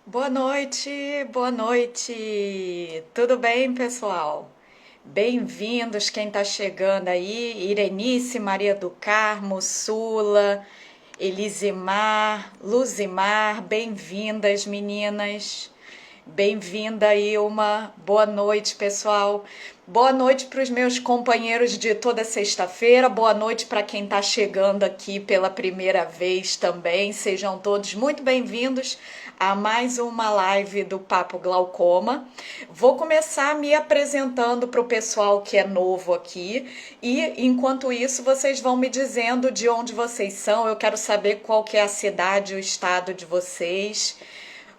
Boa noite, boa noite. Tudo bem, pessoal? Bem-vindos quem está chegando aí, Irenice, Maria do Carmo, Sula, Elisimar, Luzimar, bem-vindas, meninas. Bem-vinda, Ilma. Boa noite, pessoal. Boa noite para os meus companheiros de toda sexta-feira. Boa noite para quem está chegando aqui pela primeira vez também. Sejam todos muito bem-vindos a mais uma live do Papo Glaucoma. Vou começar me apresentando para o pessoal que é novo aqui e, enquanto isso, vocês vão me dizendo de onde vocês são. Eu quero saber qual que é a cidade, o estado de vocês.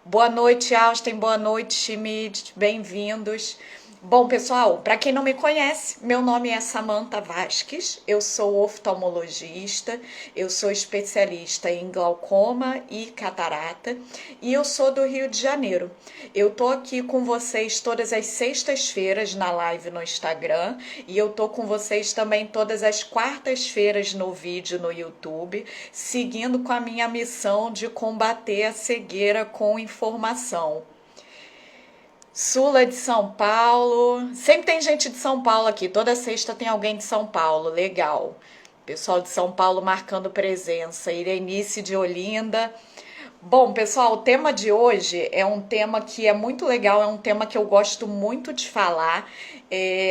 Boa noite, Austin. Boa noite, Schmidt. Bem-vindos. Bom, pessoal, para quem não me conhece, meu nome é Samantha Vasques, eu sou oftalmologista, eu sou especialista em glaucoma e catarata e eu sou do Rio de Janeiro. Eu tô aqui com vocês todas as sextas-feiras na live no Instagram e eu tô com vocês também todas as quartas-feiras no vídeo no YouTube, seguindo com a minha missão de combater a cegueira com informação. Sula de São Paulo. Sempre tem gente de São Paulo aqui. Toda sexta tem alguém de São Paulo. Legal. Pessoal de São Paulo marcando presença. Irenice de Olinda. Bom, pessoal, o tema de hoje é um tema que é muito legal, é um tema que eu gosto muito de falar.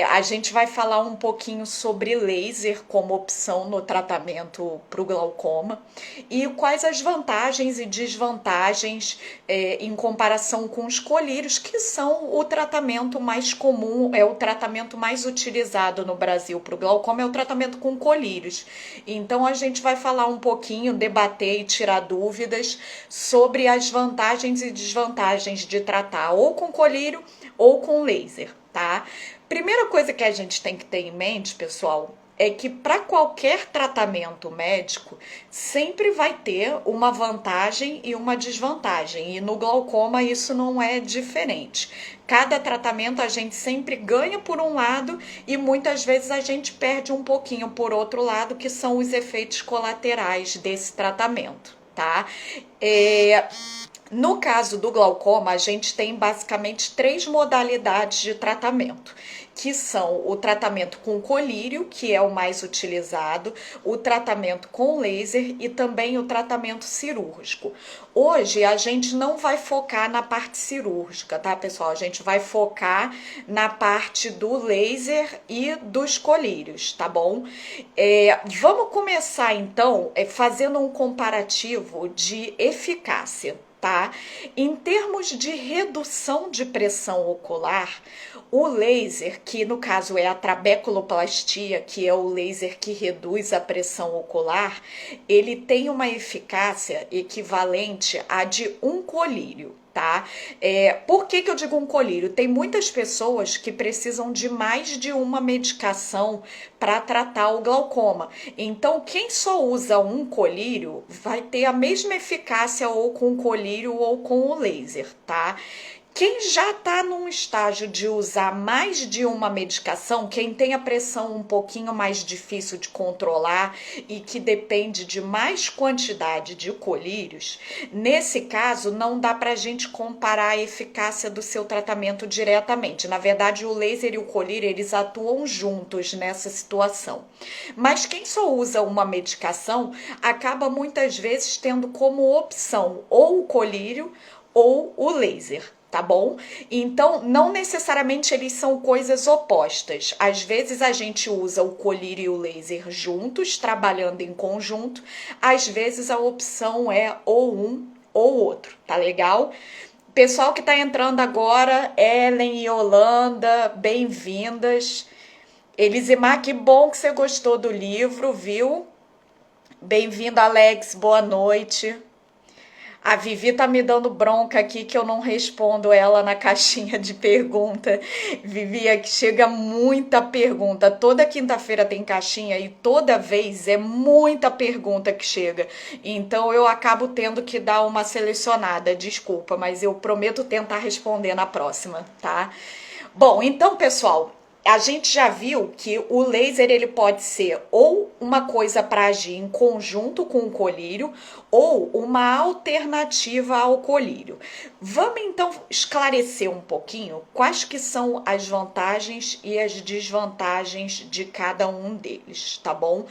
A gente vai falar um pouquinho sobre laser como opção no tratamento para o glaucoma e quais as vantagens e desvantagens em comparação com os colírios, que são o tratamento mais comum, é o tratamento mais utilizado no Brasil para o glaucoma, é o tratamento com colírios. Então a gente vai falar um pouquinho, debater e tirar dúvidas sobre as vantagens e desvantagens de tratar ou com colírio ou com laser, tá? Primeira coisa que a gente tem que ter em mente, pessoal, é que para qualquer tratamento médico sempre vai ter uma vantagem e uma desvantagem, e no glaucoma isso não é diferente. Cada tratamento a gente sempre ganha por um lado e muitas vezes a gente perde um pouquinho por outro lado, que são os efeitos colaterais desse tratamento, tá? No caso do glaucoma, a gente tem basicamente três modalidades de tratamento, que são o tratamento com colírio, que é o mais utilizado, o tratamento com laser e também o tratamento cirúrgico. Hoje a gente não vai focar na parte cirúrgica, tá, pessoal? A gente vai focar na parte do laser e dos colírios, tá bom? Vamos começar então fazendo um comparativo de eficácia. Tá? Em termos de redução de pressão ocular, o laser, que no caso é a trabeculoplastia, que é o laser que reduz a pressão ocular, ele tem uma eficácia equivalente à de um colírio. Tá? Por que eu digo um colírio? Tem muitas pessoas que precisam de mais de uma medicação para tratar o glaucoma. Então, quem só usa um colírio vai ter a mesma eficácia ou com o colírio ou com o laser, tá? Quem já está num estágio de usar mais de uma medicação, quem tem a pressão um pouquinho mais difícil de controlar e que depende de mais quantidade de colírios, nesse caso não dá para a gente comparar a eficácia do seu tratamento diretamente. Na verdade, o laser e o colírio, eles atuam juntos nessa situação. Mas quem só usa uma medicação acaba muitas vezes tendo como opção ou o colírio ou o laser. Tá bom? Então, não necessariamente eles são coisas opostas. Às vezes a gente usa o colírio e o laser juntos, trabalhando em conjunto. Às vezes a opção é ou um ou outro, tá legal? Pessoal que tá entrando agora, Ellen e Holanda, bem-vindas. Elisimar, que bom que você gostou do livro, viu? Bem-vindo, Alex, boa noite. A Vivi tá me dando bronca aqui que eu não respondo ela na caixinha de pergunta. Vivi, é que chega muita pergunta. Toda quinta-feira tem caixinha e toda vez é muita pergunta que chega. Então eu acabo tendo que dar uma selecionada. Desculpa, mas eu prometo tentar responder na próxima, tá? Bom, então, pessoal, A gente já viu que o laser ele pode ser ou uma coisa para agir em conjunto com o colírio ou uma alternativa ao colírio. Vamos então esclarecer um pouquinho quais que são as vantagens e as desvantagens de cada um deles, tá bom?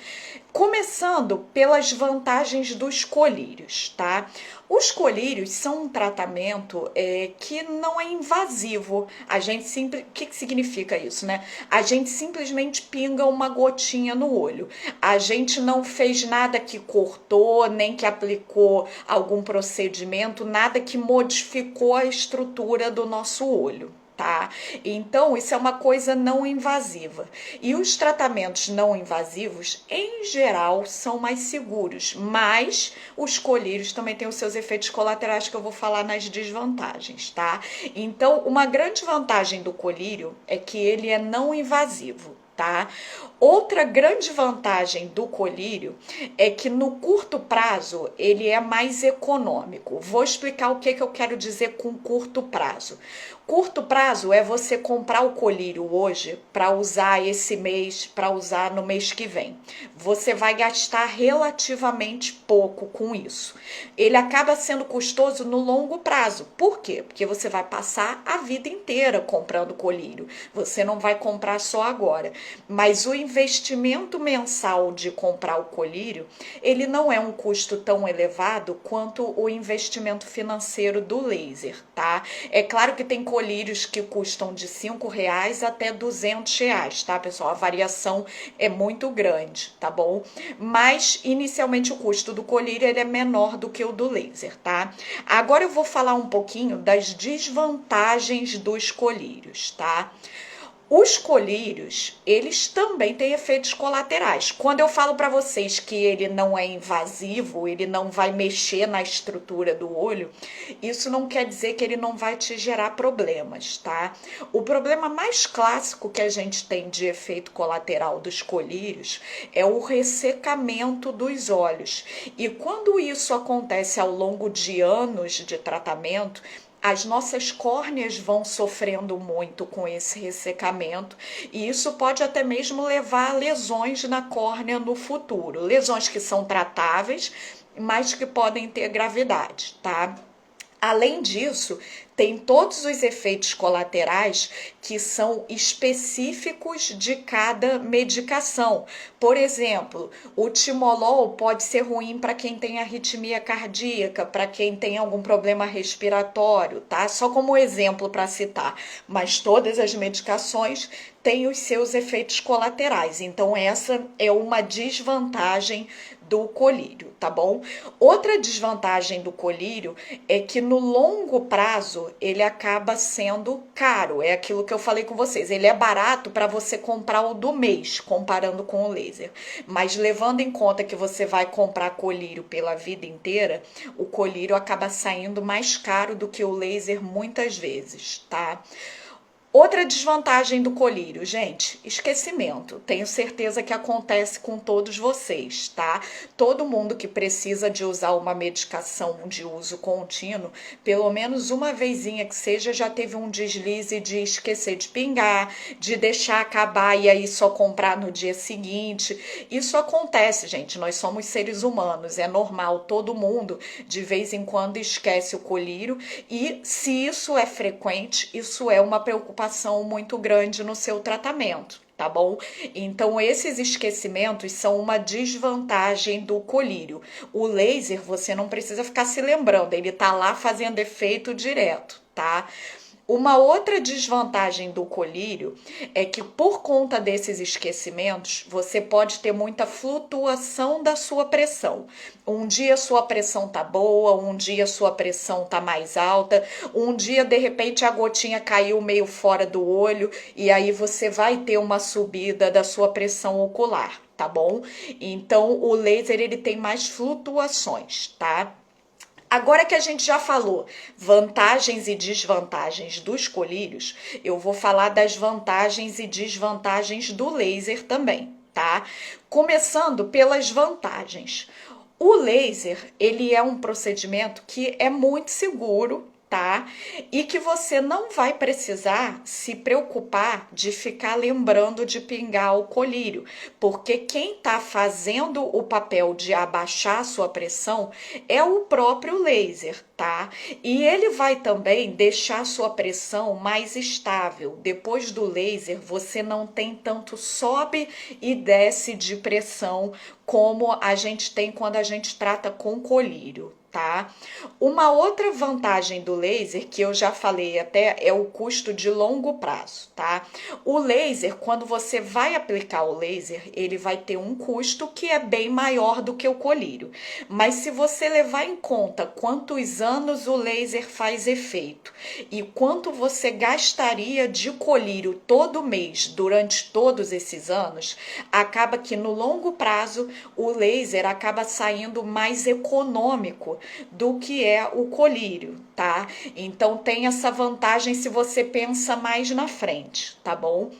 Começando pelas vantagens dos colírios, tá? Os colírios são um tratamento que não é invasivo. A gente sempre, o que significa isso, né? A gente simplesmente pinga uma gotinha no olho. A gente não fez nada que cortou, nem que aplicou algum procedimento, nada que modificou a estrutura do nosso olho. Tá? Então, isso é uma coisa não invasiva. E os tratamentos não invasivos, em geral, são mais seguros, mas os colírios também têm os seus efeitos colaterais que eu vou falar nas desvantagens, tá? Então, uma grande vantagem do colírio é que ele é não invasivo. Tá? Outra grande vantagem do colírio é que no curto prazo ele é mais econômico. Vou explicar o que eu quero dizer com curto prazo. Curto prazo é você comprar o colírio hoje para usar esse mês, para usar no mês que vem. Você vai gastar relativamente pouco com isso. Ele acaba sendo custoso no longo prazo. Por quê? Porque você vai passar a vida inteira comprando colírio. Você não vai comprar só agora. Mas o investimento mensal de comprar o colírio, ele não é um custo tão elevado quanto o investimento financeiro do laser, tá? É claro que tem colírios que custam de R$5 até R$200, tá, pessoal? A variação é muito grande, tá bom? Mas, inicialmente, o custo do colírio ele é menor do que o do laser, tá? Agora eu vou falar um pouquinho das desvantagens dos colírios, tá? Os colírios, eles também têm efeitos colaterais. Quando eu falo para vocês que ele não é invasivo, ele não vai mexer na estrutura do olho, isso não quer dizer que ele não vai te gerar problemas, tá? O problema mais clássico que a gente tem de efeito colateral dos colírios é o ressecamento dos olhos. E quando isso acontece ao longo de anos de tratamento, as nossas córneas vão sofrendo muito com esse ressecamento e isso pode até mesmo levar a lesões na córnea no futuro. Lesões que são tratáveis, mas que podem ter gravidade, tá? Além disso, tem todos os efeitos colaterais que são específicos de cada medicação. Por exemplo, o timolol pode ser ruim para quem tem arritmia cardíaca, para quem tem algum problema respiratório, tá? Só como exemplo para citar. Mas todas as medicações têm os seus efeitos colaterais. Então, essa é uma desvantagem do colírio, tá bom? Outra desvantagem do colírio é que no longo prazo ele acaba sendo caro. É aquilo que eu falei com vocês. Ele é barato para você comprar o do mês, comparando com o laser. Mas levando em conta que você vai comprar colírio pela vida inteira, o colírio acaba saindo mais caro do que o laser muitas vezes, tá? Outra desvantagem do colírio, gente, esquecimento. Tenho certeza que acontece com todos vocês, tá? Todo mundo que precisa de usar uma medicação de uso contínuo, pelo menos uma vezinha que seja, já teve um deslize de esquecer de pingar, de deixar acabar e aí só comprar no dia seguinte. Isso acontece, gente. Nós somos seres humanos, é normal. Todo mundo, de vez em quando, esquece o colírio e, se isso é frequente, isso é uma preocupação muito grande no seu tratamento, tá bom? Então, esses esquecimentos são uma desvantagem do colírio. O laser, você não precisa ficar se lembrando, ele tá lá fazendo efeito direto, tá? Uma outra desvantagem do colírio é que, por conta desses esquecimentos, você pode ter muita flutuação da sua pressão. Um dia sua pressão tá boa, um dia sua pressão tá mais alta, um dia de repente a gotinha caiu meio fora do olho e aí você vai ter uma subida da sua pressão ocular, tá bom? Então o laser ele tem mais flutuações, tá? Agora que a gente já falou vantagens e desvantagens dos colírios, eu vou falar das vantagens e desvantagens do laser também, tá? Começando pelas vantagens. O laser, ele é um procedimento que é muito seguro, tá? E que você não vai precisar se preocupar de ficar lembrando de pingar o colírio, porque quem está fazendo o papel de abaixar a sua pressão é o próprio laser, tá? E ele vai também deixar a sua pressão mais estável. Depois do laser, você não tem tanto sobe e desce de pressão como a gente tem quando a gente trata com colírio, tá? Uma outra vantagem do laser, que eu já falei até, é o custo de longo prazo, tá? O laser, quando você vai aplicar o laser, ele vai ter um custo que é bem maior do que o colírio. Mas se você levar em conta quantos anos o laser faz efeito e quanto você gastaria de colírio todo mês durante todos esses anos, acaba que no longo prazo o laser acaba saindo mais econômico do que é o colírio, tá? Então tem essa vantagem se você pensa mais na frente, tá bom?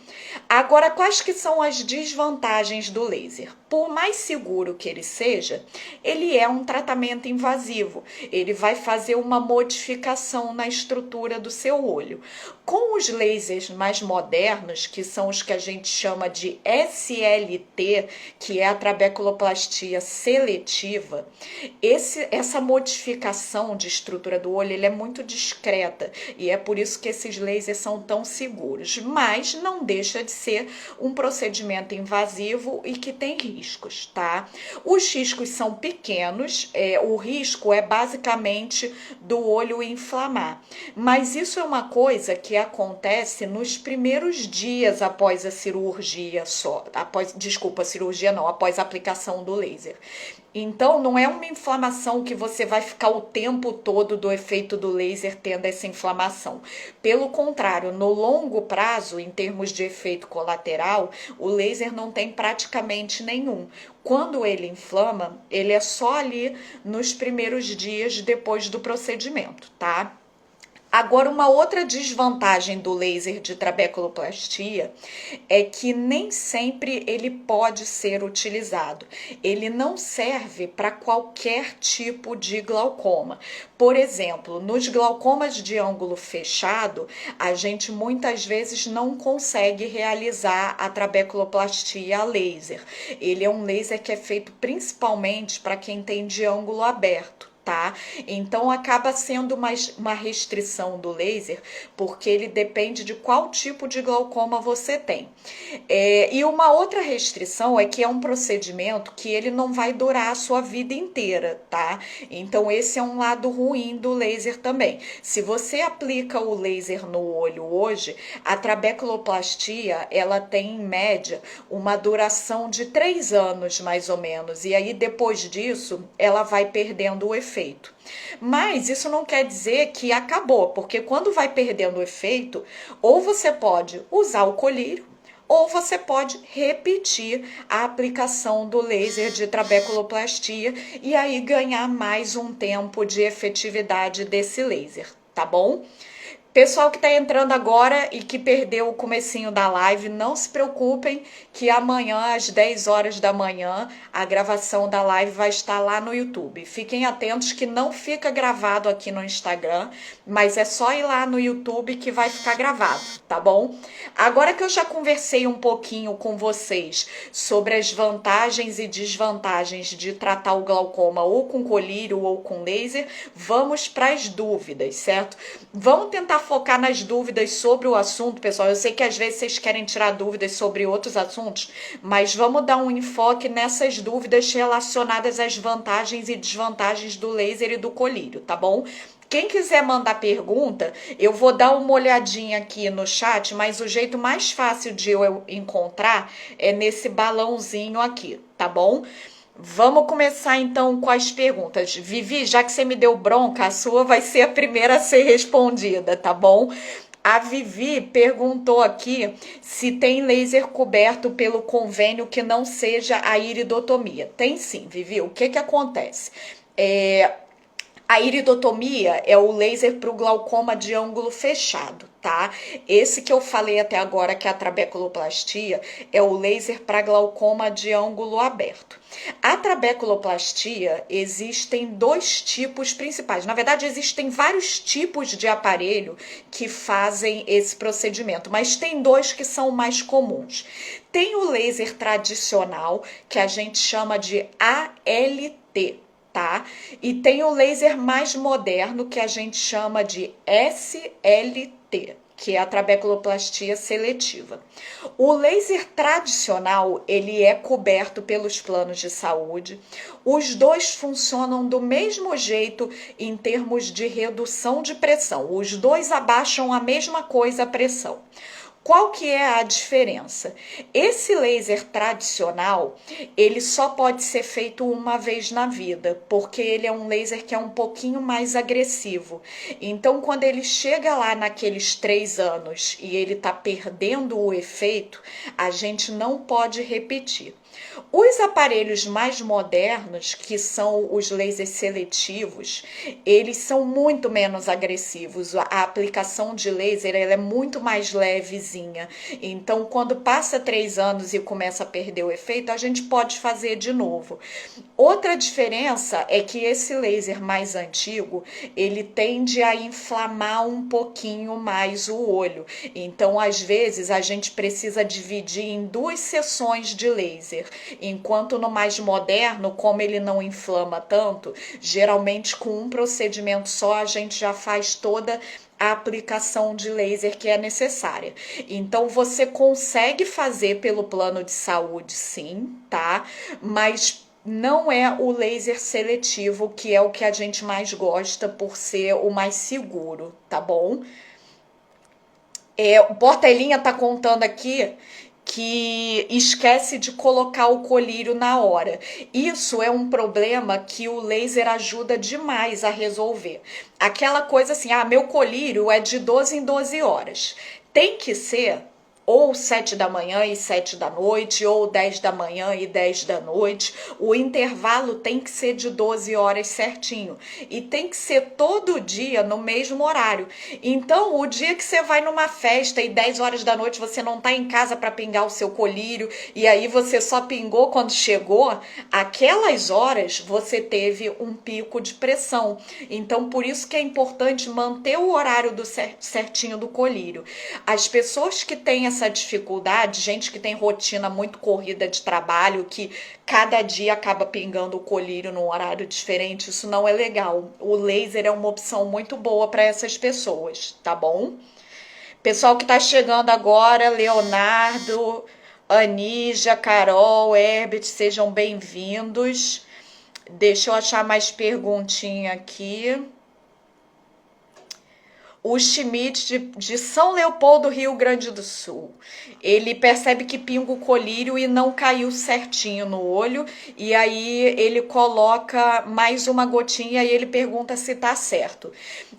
Agora, quais que são as desvantagens do laser? Por mais seguro que ele seja, ele é um tratamento invasivo. Ele vai fazer uma modificação na estrutura do seu olho. Com os lasers mais modernos, que são os que a gente chama de SLT, que é a trabeculoplastia seletiva, essa modificação de estrutura do olho ele é muito discreta e é por isso que esses lasers são tão seguros, mas não deixa de ser um procedimento invasivo e que tem riscos, tá? Os riscos são pequenos, o risco é basicamente do olho inflamar, mas isso é uma coisa que acontece nos primeiros dias após a cirurgia após a aplicação do laser. Então, não é uma inflamação que você vai ficar o tempo todo do efeito do laser tendo essa inflamação. Pelo contrário, no longo prazo, em termos de efeito colateral, o laser não tem praticamente nenhum. Quando ele inflama, ele é só ali nos primeiros dias depois do procedimento, tá? Agora, uma outra desvantagem do laser de trabeculoplastia é que nem sempre ele pode ser utilizado. Ele não serve para qualquer tipo de glaucoma. Por exemplo, nos glaucomas de ângulo fechado, a gente muitas vezes não consegue realizar a trabeculoplastia a laser. Ele é um laser que é feito principalmente para quem tem de ângulo aberto. Tá? Então acaba sendo uma restrição do laser, porque ele depende de qual tipo de glaucoma você tem. E uma outra restrição é que é um procedimento que ele não vai durar a sua vida inteira, tá? Então esse é um lado ruim do laser também. Se você aplica o laser no olho hoje, a trabeculoplastia ela tem em média uma duração de 3 anos mais ou menos, e aí depois disso ela vai perdendo o efeito. Mas isso não quer dizer que acabou, porque quando vai perdendo o efeito, ou você pode usar o colírio, ou você pode repetir a aplicação do laser de trabeculoplastia e aí ganhar mais um tempo de efetividade desse laser, tá bom? Pessoal que está entrando agora e que perdeu o comecinho da live, não se preocupem que amanhã às 10 horas da manhã a gravação da live vai estar lá no YouTube. Fiquem atentos que não fica gravado aqui no Instagram, mas é só ir lá no YouTube que vai ficar gravado, tá bom? Agora que eu já conversei um pouquinho com vocês sobre as vantagens e desvantagens de tratar o glaucoma ou com colírio ou com laser, vamos para as dúvidas, certo? Vamos tentar focar nas dúvidas sobre o assunto, pessoal. Eu sei que às vezes vocês querem tirar dúvidas sobre outros assuntos, mas vamos dar um enfoque nessas dúvidas relacionadas às vantagens e desvantagens do laser e do colírio, tá bom? Quem quiser mandar pergunta, eu vou dar uma olhadinha aqui no chat, mas o jeito mais fácil de eu encontrar é nesse balãozinho aqui, tá bom? Vamos começar então com as perguntas. Vivi, já que você me deu bronca, a sua vai ser a primeira a ser respondida, tá bom? A Vivi perguntou aqui se tem laser coberto pelo convênio que não seja a iridotomia. Tem sim, Vivi. O que acontece? A iridotomia é o laser para o glaucoma de ângulo fechado, tá? Esse que eu falei até agora, que é a trabeculoplastia, é o laser para glaucoma de ângulo aberto. A trabeculoplastia, existem dois tipos principais. Na verdade, existem vários tipos de aparelho que fazem esse procedimento, mas tem dois que são mais comuns. Tem o laser tradicional, que a gente chama de ALT, tá? E tem o laser mais moderno que a gente chama de SLT, que é a trabeculoplastia seletiva. O laser tradicional, ele é coberto pelos planos de saúde. Os dois funcionam do mesmo jeito em termos de redução de pressão. Os dois abaixam a mesma coisa a pressão. Qual que é a diferença? Esse laser tradicional, ele só pode ser feito uma vez na vida, porque ele é um laser que é um pouquinho mais agressivo. Então, quando ele chega lá naqueles 3 anos e ele está perdendo o efeito, a gente não pode repetir. Os aparelhos mais modernos, que são os lasers seletivos, eles são muito menos agressivos. A aplicação de laser, ela é muito mais levezinha. Então, quando passa 3 anos e começa a perder o efeito, a gente pode fazer de novo. Outra diferença é que esse laser mais antigo, ele tende a inflamar um pouquinho mais o olho. Então, às vezes, a gente precisa dividir em 2 sessões de laser. Enquanto no mais moderno, como ele não inflama tanto, geralmente com um procedimento só a gente já faz toda a aplicação de laser que é necessária. Então você consegue fazer pelo plano de saúde, sim, tá? Mas não é o laser seletivo, que é o que a gente mais gosta por ser o mais seguro, tá bom? O Portelinha tá contando aqui que esquece de colocar o colírio na hora. Isso é um problema que o laser ajuda demais a resolver. Aquela coisa assim, meu colírio é de 12 em 12 horas. Tem que ser ou 7 da manhã e 7 da noite, ou 10 da manhã e 10 da noite. O intervalo tem que ser de 12 horas certinho. E tem que ser todo dia no mesmo horário. Então, o dia que você vai numa festa e 10 horas da noite você não tá em casa para pingar o seu colírio, e aí você só pingou quando chegou, aquelas horas você teve um pico de pressão. Então, por isso que é importante manter o horário do certinho do colírio. As pessoas que têm essa dificuldade, gente que tem rotina muito corrida de trabalho, que cada dia acaba pingando o colírio num horário diferente, isso não é legal. O laser é uma opção muito boa para essas pessoas, tá bom? Pessoal que tá chegando agora, Leonardo, Anísia, Carol, Herbert, sejam bem-vindos. Deixa eu achar mais perguntinha aqui. O Schmidt de São Leopoldo, Rio Grande do Sul. Ele percebe que pinga o colírio e não caiu certinho no olho, e aí ele coloca mais uma gotinha e ele pergunta se tá certo.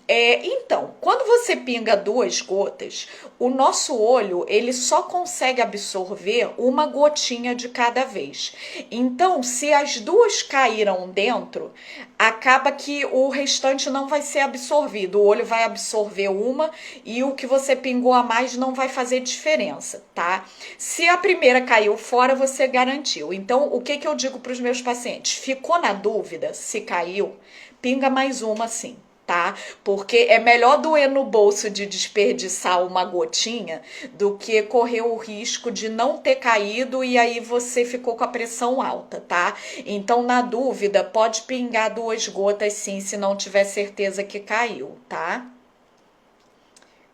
Então, quando você pinga 2 gotas, o nosso olho ele só consegue absorver uma gotinha de cada vez. Então, se as 2 caíram dentro, acaba que o restante não vai ser absorvido. O olho vai absorver uma e o que você pingou a mais não vai fazer diferença, tá? Se a primeira caiu fora, você garantiu. Então, o que eu digo para os meus pacientes? Ficou na dúvida se caiu? Pinga mais uma sim. Tá? Porque é melhor doer no bolso de desperdiçar uma gotinha do que correr o risco de não ter caído e aí você ficou com a pressão alta, tá? Então, na dúvida, pode pingar 2 gotas sim, se não tiver certeza que caiu, tá?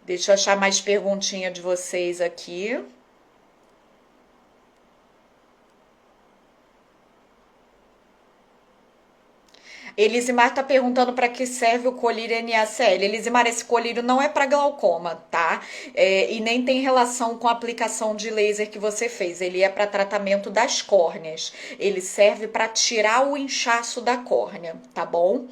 Deixa eu achar mais perguntinha de vocês aqui. Elisimar tá perguntando para que serve o colírio NaCl. Elisimar, esse colírio não é para glaucoma, tá? E nem tem relação com a aplicação de laser que você fez. Ele é para tratamento das córneas. Ele serve para tirar o inchaço da córnea, tá bom?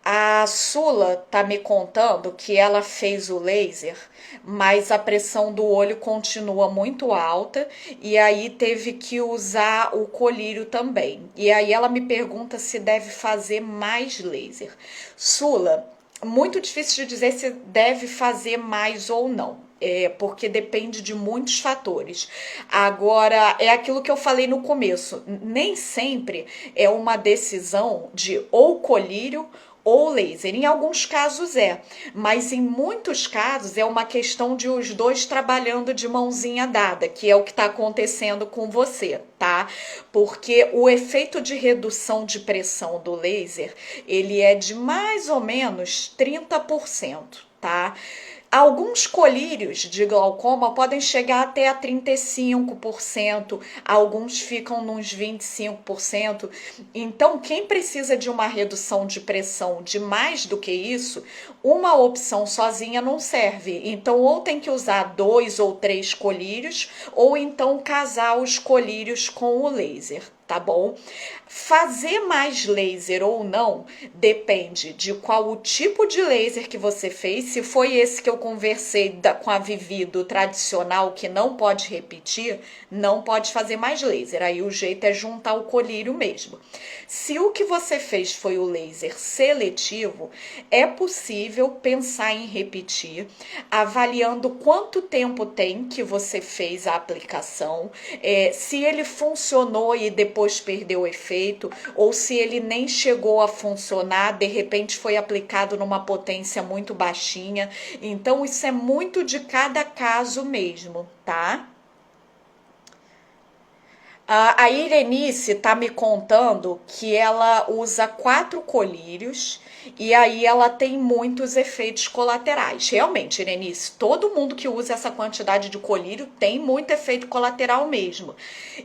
A A Sula tá me contando que ela fez o laser, mas a pressão do olho continua muito alta e aí teve que usar o colírio também. E aí ela me pergunta se deve fazer mais laser. Sula, muito difícil de dizer se deve fazer mais ou não. Porque depende de muitos fatores. Agora, é aquilo que eu falei no começo: nem sempre é uma decisão de ou colírio ou laser. Em alguns casos mas em muitos casos é uma questão de os dois trabalhando de mãozinha dada, que é o que está acontecendo com você, tá? Porque o efeito de redução de pressão do laser, ele é de mais ou menos 30%, tá? Alguns colírios de glaucoma podem chegar até a 35%, alguns ficam nos 25%. Então, quem precisa de uma redução de pressão de mais do que isso, uma opção sozinha não serve. Então, ou tem que usar 2 ou 3 colírios, ou então casar os colírios com o laser. Tá bom? Fazer mais laser ou não depende de qual o tipo de laser que você fez. Se foi esse que eu conversei com a Vivi do tradicional, que não pode repetir, não pode fazer mais laser. Aí o jeito é juntar o colírio mesmo. Se o que você fez foi o laser seletivo, é possível pensar em repetir, avaliando quanto tempo tem que você fez a aplicação, se ele funcionou e depois perdeu o efeito, ou se ele nem chegou a funcionar, de repente foi aplicado numa potência muito baixinha. Então, isso é muito de cada caso mesmo, tá? A Irenice tá me contando que ela usa 4 colírios e aí ela tem muitos efeitos colaterais. Realmente, Irenice, todo mundo que usa essa quantidade de colírio tem muito efeito colateral mesmo.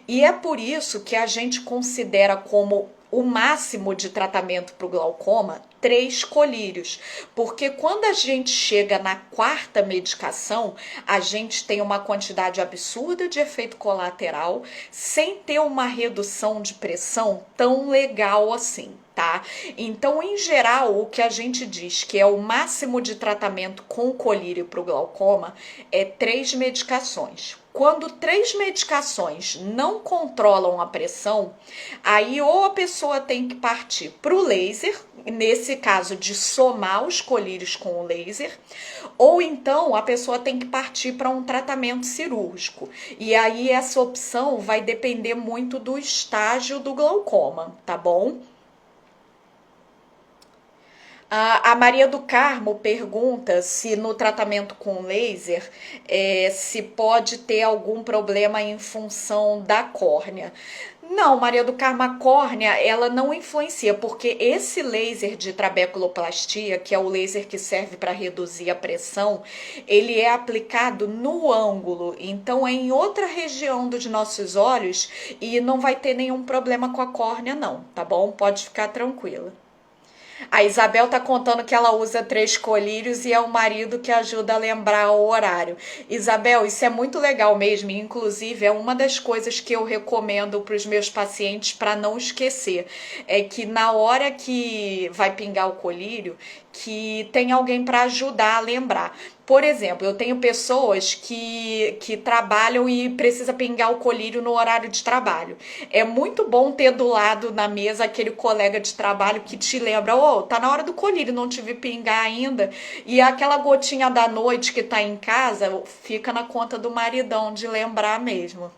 E é por isso que a gente considera como o máximo de tratamento para o glaucoma 3 colírios, porque quando a gente chega na 4ª medicação, a gente tem uma quantidade absurda de efeito colateral sem ter uma redução de pressão tão legal assim. Tá? Então, em geral, o que a gente diz que é o máximo de tratamento com colírio para o glaucoma é 3 medicações. Quando 3 medicações não controlam a pressão, aí ou a pessoa tem que partir para o laser, nesse caso de somar os colírios com o laser, ou então a pessoa tem que partir para um tratamento cirúrgico. E aí essa opção vai depender muito do estágio do glaucoma, tá bom? A Maria do Carmo pergunta se no tratamento com laser se pode ter algum problema em função da córnea. Não, Maria do Carmo, a córnea ela não influencia, porque esse laser de trabeculoplastia, que é o laser que serve para reduzir a pressão, ele é aplicado no ângulo, então é em outra região dos nossos olhos e não vai ter nenhum problema com a córnea não, tá bom? Pode ficar tranquila. A Isabel tá contando que ela usa 3 colírios e é o marido que ajuda a lembrar o horário. Isabel, isso é muito legal mesmo. Inclusive, é uma das coisas que eu recomendo para os meus pacientes para não esquecer. É que na hora que vai pingar o colírio, que tem alguém para ajudar a lembrar. Por exemplo, eu tenho pessoas que trabalham e precisa pingar o colírio no horário de trabalho. É muito bom ter do lado na mesa aquele colega de trabalho que te lembra, tá na hora do colírio, não te vi pingar ainda. E aquela gotinha da noite que tá em casa, fica na conta do maridão de lembrar mesmo.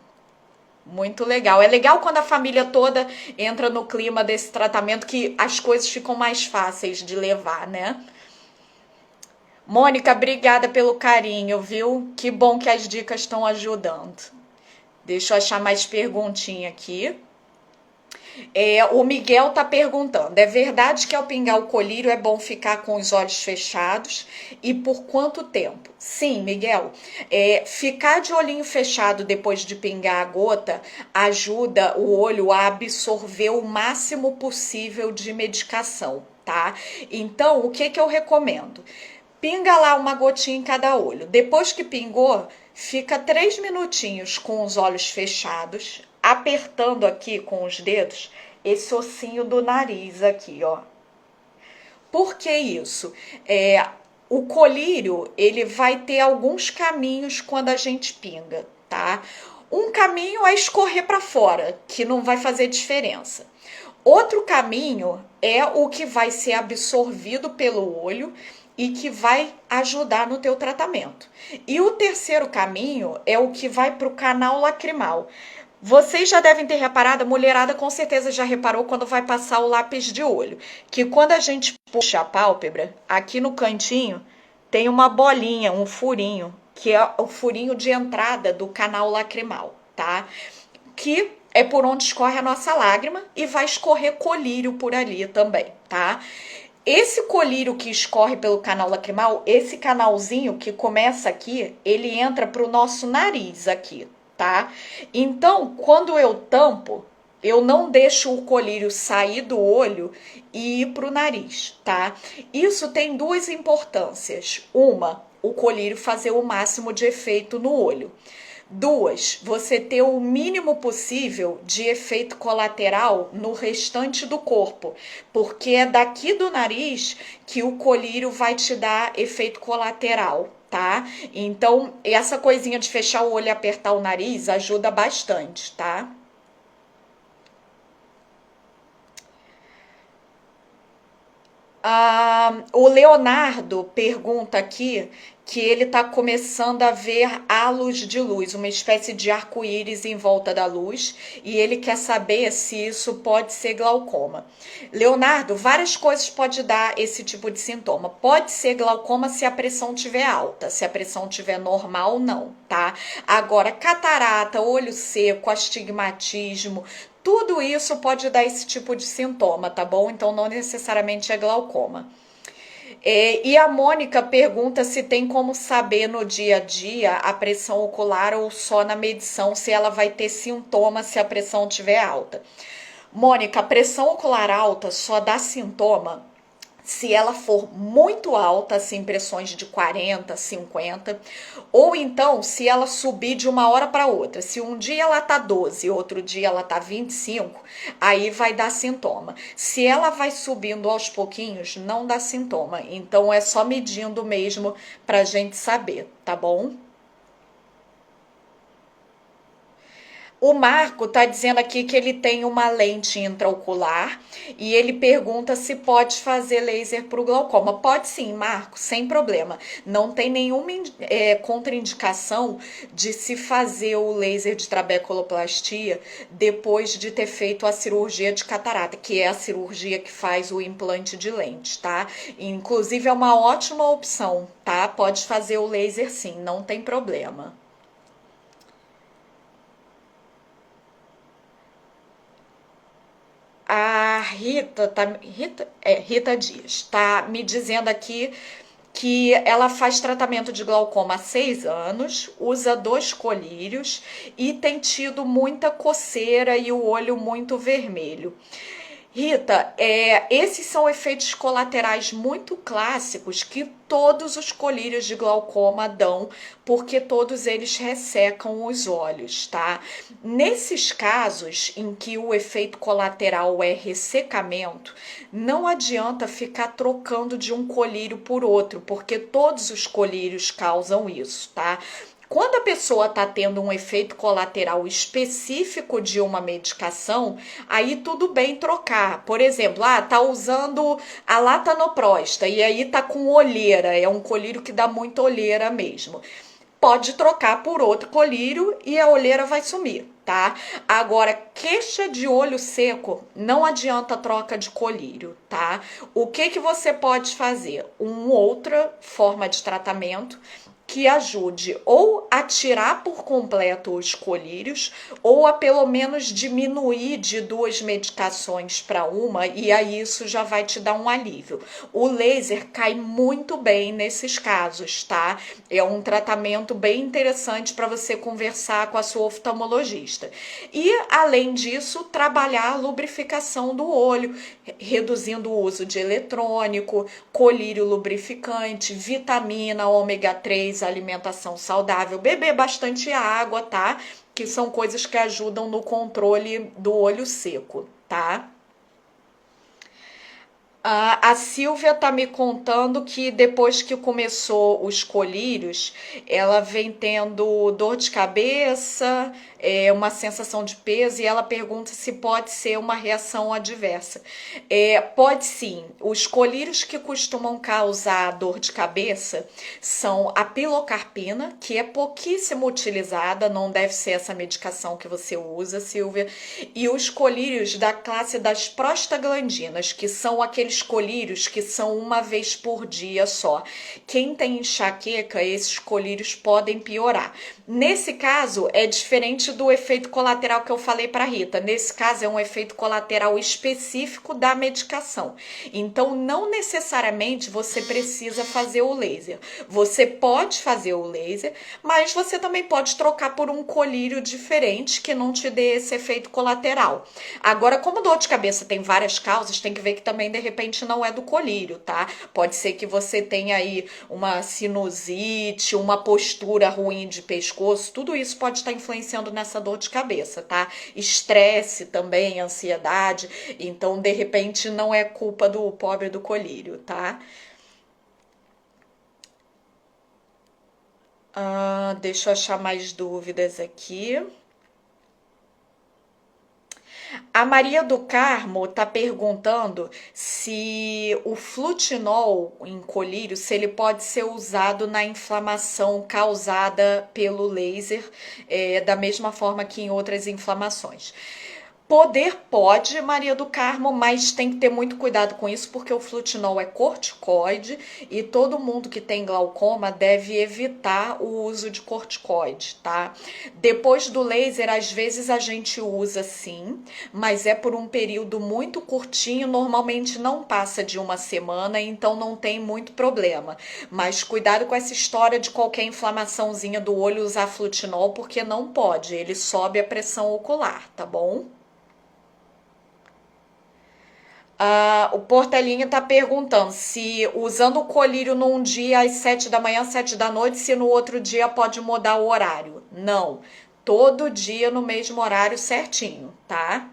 Muito legal. É legal quando a família toda entra no clima desse tratamento que as coisas ficam mais fáceis de levar, né? Mônica, obrigada pelo carinho, viu? Que bom que as dicas estão ajudando. Deixa eu achar mais perguntinha aqui. O Miguel tá perguntando: é verdade que ao pingar o colírio é bom ficar com os olhos fechados? E por quanto tempo? Sim, Miguel. Ficar de olhinho fechado depois de pingar a gota ajuda o olho a absorver o máximo possível de medicação, tá? Então, o que eu recomendo? Pinga lá uma gotinha em cada olho. Depois que pingou, fica 3 minutinhos com os olhos fechados, apertando aqui com os dedos esse ossinho do nariz aqui, ó. Por que isso? É, o colírio, ele vai ter alguns caminhos quando a gente pinga, tá? Um caminho é escorrer para fora, que não vai fazer diferença. Outro caminho é o que vai ser absorvido pelo olho e que vai ajudar no teu tratamento. E o terceiro caminho é o que vai para o canal lacrimal. Vocês já devem ter reparado, a mulherada com certeza já reparou quando vai passar o lápis de olho, que quando a gente puxa a pálpebra, aqui no cantinho tem uma bolinha, um furinho, que é o furinho de entrada do canal lacrimal, tá? Que é por onde escorre a nossa lágrima e vai escorrer colírio por ali também, tá? Esse colírio que escorre pelo canal lacrimal, esse canalzinho que começa aqui, ele entra pro nosso nariz aqui, tá? Então, quando eu tampo, eu não deixo o colírio sair do olho e ir pro nariz, tá? Isso tem duas importâncias. Uma, o colírio fazer o máximo de efeito no olho. Duas, você ter o mínimo possível de efeito colateral no restante do corpo, porque é daqui do nariz que o colírio vai te dar efeito colateral, tá? Então, essa coisinha de fechar o olho e apertar o nariz ajuda bastante, tá? O Leonardo pergunta aqui que ele está começando a ver halos de luz, uma espécie de arco-íris em volta da luz, e ele quer saber se isso pode ser glaucoma. Leonardo, várias coisas pode dar esse tipo de sintoma. Pode ser glaucoma se a pressão estiver alta, se a pressão estiver normal, não, tá? Agora, catarata, olho seco, astigmatismo, tudo isso pode dar esse tipo de sintoma, tá bom? Então não necessariamente é glaucoma. E a Mônica pergunta se tem como saber no dia a dia a pressão ocular ou só na medição se ela vai ter sintoma se a pressão estiver alta. Mônica, a pressão ocular alta só dá sintoma se ela for muito alta, assim, pressões de 40, 50, ou então se ela subir de uma hora para outra. Se um dia ela tá 12, outro dia ela tá 25, aí vai dar sintoma. Se ela vai subindo aos pouquinhos, não dá sintoma. Então é só medindo mesmo pra gente saber, tá bom? O Marco está dizendo aqui que ele tem uma lente intraocular e ele pergunta se pode fazer laser para o glaucoma. Pode sim, Marco, sem problema. Não tem nenhuma contraindicação de se fazer o laser de trabeculoplastia depois de ter feito a cirurgia de catarata, que é a cirurgia que faz o implante de lente, tá? Inclusive é uma ótima opção, tá? Pode fazer o laser sim, não tem problema. A Rita Dias, tá me dizendo aqui que ela faz tratamento de glaucoma há 6 anos, usa 2 colírios e tem tido muita coceira e o olho muito vermelho. Rita, esses são efeitos colaterais muito clássicos que todos os colírios de glaucoma dão, porque todos eles ressecam os olhos, tá? Nesses casos em que o efeito colateral é ressecamento, não adianta ficar trocando de um colírio por outro, porque todos os colírios causam isso, tá? Quando a pessoa está tendo um efeito colateral específico de uma medicação, aí tudo bem trocar. Por exemplo, tá usando a latanoprosta e aí tá com olheira, é um colírio que dá muita olheira mesmo. Pode trocar por outro colírio e a olheira vai sumir, tá? Agora, queixa de olho seco, não adianta troca de colírio, tá? O que que você pode fazer? Uma outra forma de tratamento que ajude ou a tirar por completo os colírios ou a pelo menos diminuir de 2 medicações para uma, e aí isso já vai te dar um alívio. O laser cai muito bem nesses casos, tá? É um tratamento bem interessante para você conversar com a sua oftalmologista. E além disso, trabalhar a lubrificação do olho, reduzindo o uso de eletrônico, colírio lubrificante, vitamina, ômega 3, alimentação saudável, beber bastante água, tá? Que são coisas que ajudam no controle do olho seco, tá? A Silvia tá me contando que depois que começou os colírios, ela vem tendo dor de cabeça, uma sensação de peso, e ela pergunta se pode ser uma reação adversa. Pode sim. Os colírios que costumam causar dor de cabeça são a pilocarpina, que é pouquíssimo utilizada, não deve ser essa medicação que você usa, Silvia, e os colírios da classe das prostaglandinas, que são aqueles colírios que são uma vez por dia só. Quem tem enxaqueca, esses colírios podem piorar. Nesse caso, é diferente do efeito colateral que eu falei para Rita. Nesse caso, é um efeito colateral específico da medicação. Então, não necessariamente você precisa fazer o laser. Você pode fazer o laser, mas você também pode trocar por um colírio diferente que não te dê esse efeito colateral. Agora, como dor de cabeça tem várias causas, tem que ver que também de repente não é do colírio, tá? Pode ser que você tenha aí uma sinusite, uma postura ruim de pescoço, tudo isso pode estar influenciando nessa dor de cabeça, tá? Estresse também, ansiedade, então de repente não é culpa do pobre do colírio, tá? Deixa eu achar mais dúvidas aqui. A Maria do Carmo está perguntando se o flutinol em colírio, se ele pode ser usado na inflamação causada pelo laser, da mesma forma que em outras inflamações. Poder pode, Maria do Carmo, mas tem que ter muito cuidado com isso, porque o flutinol é corticoide e todo mundo que tem glaucoma deve evitar o uso de corticoide, tá? Depois do laser, às vezes a gente usa sim, mas é por um período muito curtinho, normalmente não passa de uma semana, então não tem muito problema. Mas cuidado com essa história de qualquer inflamaçãozinha do olho usar flutinol, porque não pode, ele sobe a pressão ocular, tá bom? O Portelinho está perguntando se usando o colírio num dia às 7 da manhã, 7 da noite, se no outro dia pode mudar o horário. Não. Todo dia no mesmo horário certinho, tá?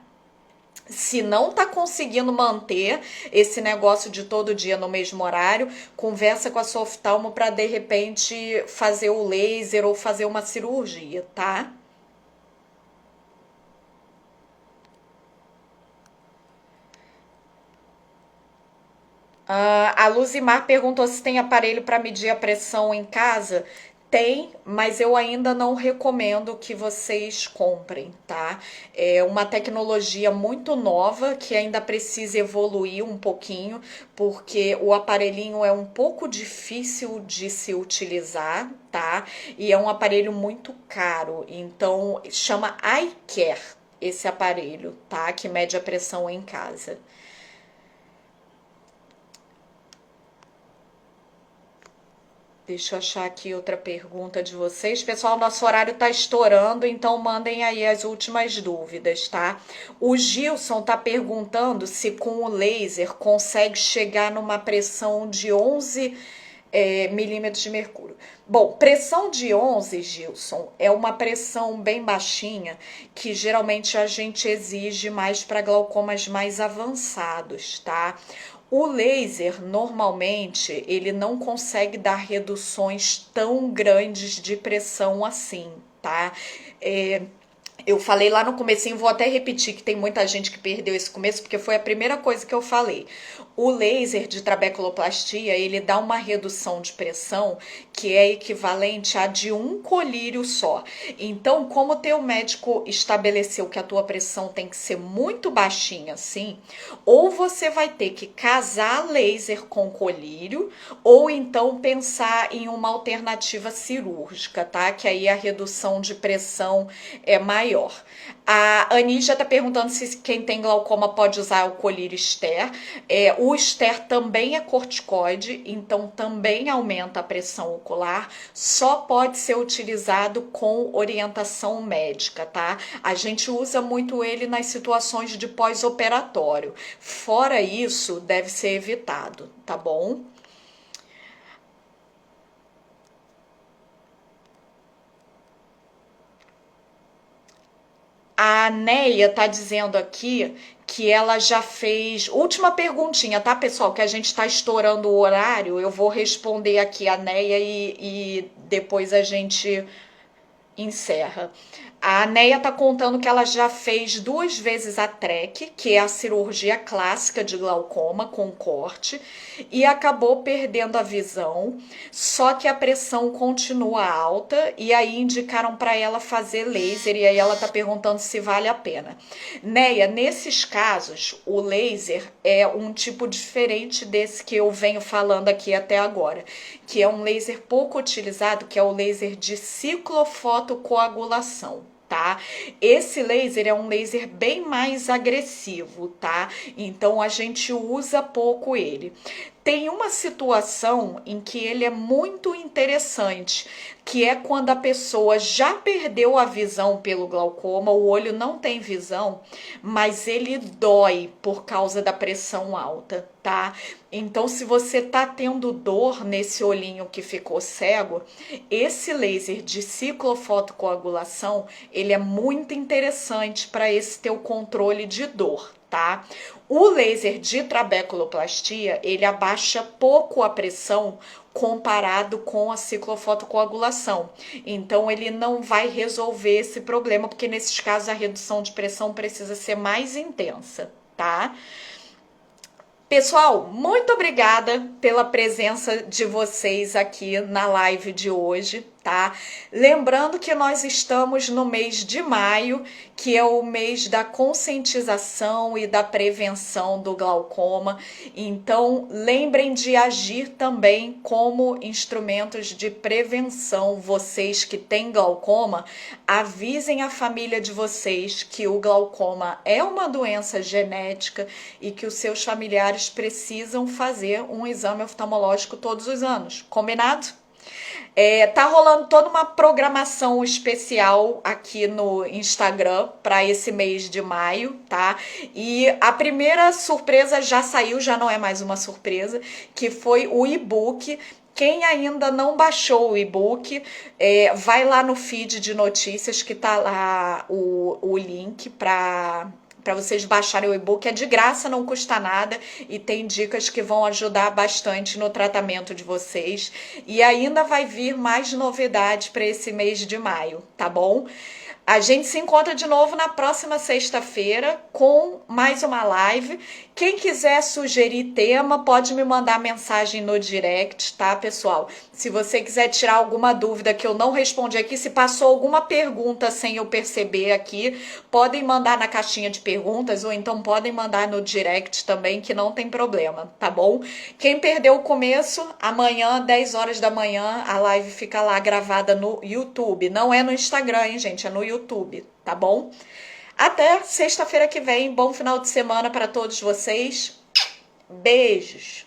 Se não tá conseguindo manter esse negócio de todo dia no mesmo horário, conversa com a sua oftalmo para de repente fazer o laser ou fazer uma cirurgia, tá? A Luzimar perguntou se tem aparelho para medir a pressão em casa. Tem, mas eu ainda não recomendo que vocês comprem, tá? É uma tecnologia muito nova que ainda precisa evoluir um pouquinho, porque o aparelhinho é um pouco difícil de se utilizar, tá? E é um aparelho muito caro, então chama iCare esse aparelho, tá? Que mede a pressão em casa. Deixa eu achar aqui outra pergunta de vocês. Pessoal, nosso horário está estourando, então mandem aí as últimas dúvidas, tá? O Gilson está perguntando se com o laser consegue chegar numa pressão de 11 milímetros de mercúrio. Bom, pressão de 11, Gilson, é uma pressão bem baixinha que geralmente a gente exige mais para glaucomas mais avançados, tá? O laser, normalmente, ele não consegue dar reduções tão grandes de pressão assim, tá? É, eu falei lá no comecinho, vou até repetir que tem muita gente que perdeu esse começo, porque foi a primeira coisa que eu falei. O laser de trabeculoplastia, ele dá uma redução de pressão que é equivalente a de um colírio só. Então, como o teu médico estabeleceu que a tua pressão tem que ser muito baixinha assim, ou você vai ter que casar laser com colírio, ou então pensar em uma alternativa cirúrgica, tá? Que aí a redução de pressão é maior. A Anísia está perguntando se quem tem glaucoma pode usar o colírio Ster. O Ster também é corticoide, então também aumenta a pressão ocular, só pode ser utilizado com orientação médica, tá? A gente usa muito ele nas situações de pós-operatório. Fora isso, deve ser evitado, tá bom? A Neia tá dizendo aqui que ela já fez. Última perguntinha, tá, pessoal? Que a gente está estourando o horário. Eu vou responder aqui a Neia e depois a gente encerra. A Neia tá contando que ela já fez 2 vezes a TREC, que é a cirurgia clássica de glaucoma com corte, e acabou perdendo a visão, só que a pressão continua alta e aí indicaram para ela fazer laser e aí ela tá perguntando se vale a pena. Neia, nesses casos, o laser é um tipo diferente desse que eu venho falando aqui até agora, que é um laser pouco utilizado, que é o laser de ciclofotocoagulação. Tá? Esse laser é um laser bem mais agressivo, tá? Então a gente usa pouco ele. Tem uma situação em que ele é muito interessante, que é quando a pessoa já perdeu a visão pelo glaucoma, o olho não tem visão, mas ele dói por causa da pressão alta, tá? Então, se você tá tendo dor nesse olhinho que ficou cego, esse laser de ciclofotocoagulação, ele é muito interessante para esse teu controle de dor, tá? O laser de trabeculoplastia, ele abaixa pouco a pressão comparado com a ciclofotocoagulação. Então, ele não vai resolver esse problema, porque nesses casos a redução de pressão precisa ser mais intensa, tá? Pessoal, muito obrigada pela presença de vocês aqui na live de hoje, tá? Lembrando que nós estamos no mês de maio, que é o mês da conscientização e da prevenção do glaucoma. Então, lembrem de agir também como instrumentos de prevenção. Vocês que têm glaucoma, avisem a família de vocês que o glaucoma é uma doença genética e que os seus familiares precisam fazer um exame oftalmológico todos os anos. Combinado? Tá rolando toda uma programação especial aqui no Instagram para esse mês de maio, tá? E a primeira surpresa já saiu, já não é mais uma surpresa, que foi o e-book. Quem ainda não baixou o e-book, vai lá no feed de notícias que tá lá o link para vocês baixarem o e-book. É de graça, não custa nada e tem dicas que vão ajudar bastante no tratamento de vocês. E ainda vai vir mais novidades para esse mês de maio, tá bom? A gente se encontra de novo na próxima sexta-feira com mais uma live. Quem quiser sugerir tema, pode me mandar mensagem no direct, tá, pessoal? Se você quiser tirar alguma dúvida que eu não respondi aqui, se passou alguma pergunta sem eu perceber aqui, podem mandar na caixinha de perguntas ou então podem mandar no direct também, que não tem problema, tá bom? Quem perdeu o começo, amanhã, 10 horas da manhã, a live fica lá gravada no YouTube. Não é no Instagram, hein, gente? É no YouTube, tá bom? Até sexta-feira que vem. Bom final de semana para todos vocês. Beijos!